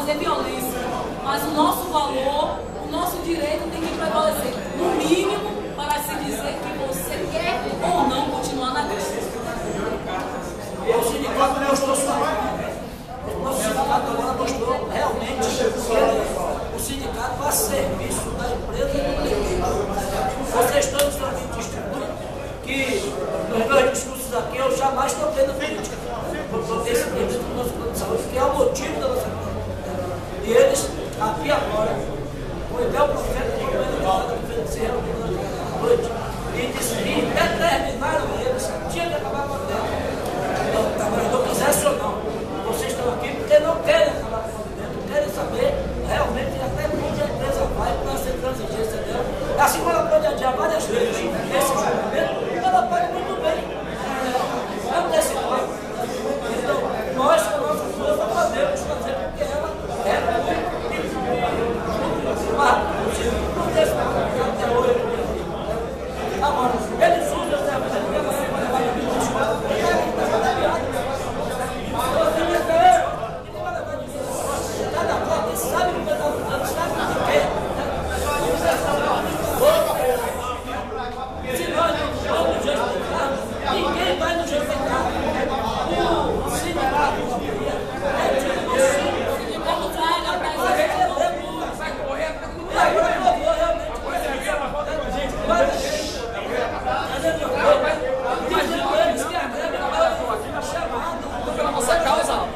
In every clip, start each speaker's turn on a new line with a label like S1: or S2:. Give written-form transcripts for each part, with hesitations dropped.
S1: fazer violência, mas o nosso valor, o nosso direito tem que prevalecer, no mínimo, para se dizer que você quer ou não continuar na greve.
S2: O sindicato mostrou sua mão. O sindicato agora mostrou realmente que o sindicato faz serviço da empresa e do cliente. Vocês todos também testemunham que nos meus discursos aqui eu jamais toquei na política. Porque esse presidente do nosso plano de saúde, que é o motivo da nossa política. E eles, aqui agora, o Ebel Profeta, que é o delegado do governo de Serra, noite, e determinaram eles que tinha que acabar com a greve. O trabalhador quisesse ou não. Vocês estão aqui porque não querem acabar com o movimento, querem saber realmente até onde a empresa vai com essa intransigência dela. Assim como ela pode adiar várias vezes esse julgamento, ela pode muito bem antecipar. Então, nós, com a nossa força, podemos fazer com que ela até hoje. Agora, eles usam essa ninguém vai nos respeitar. O sindicato
S3: pela nossa causa.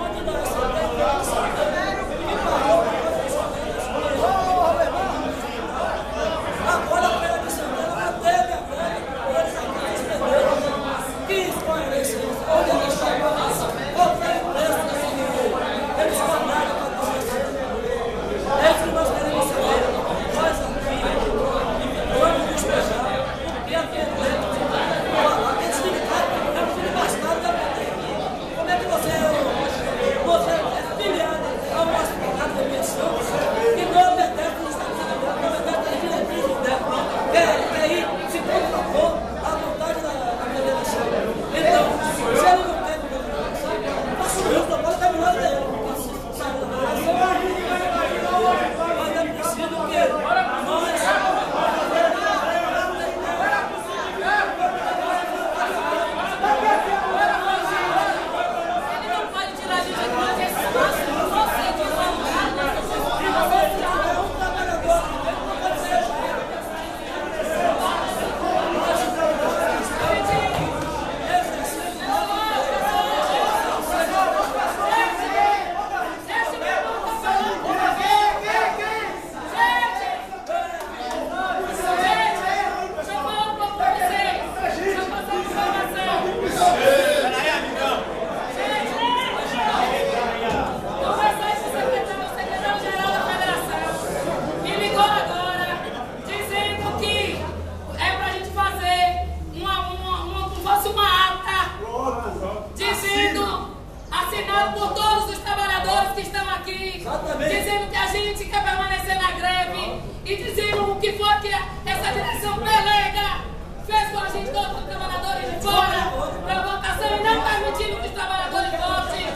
S1: por todos os trabalhadores que estão aqui, dizendo que a gente quer permanecer na greve e dizendo o que foi que essa direção pelega fez com a gente, todos os trabalhadores de fora, para votação e não permitindo que os trabalhadores votem.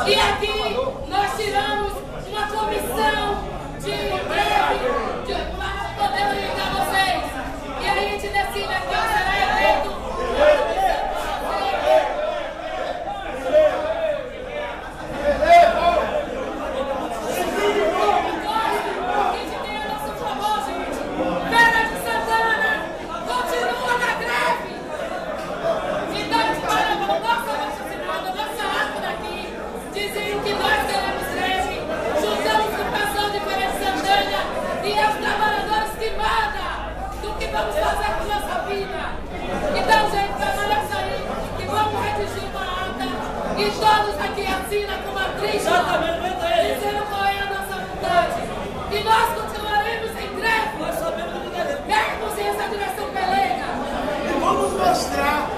S1: E aqui nós tiramos uma comissão de greve para poder ligar vocês. E a gente decide aqui será eleito. Vamos fazer com nossa vida. Então, gente, permaneça aí, que vamos redigir uma ata e todos aqui assinam com uma triste dizendo qual é a nossa vontade. E nós continuaremos em greve, mesmo sem essa direção pelega.
S4: E vamos mostrar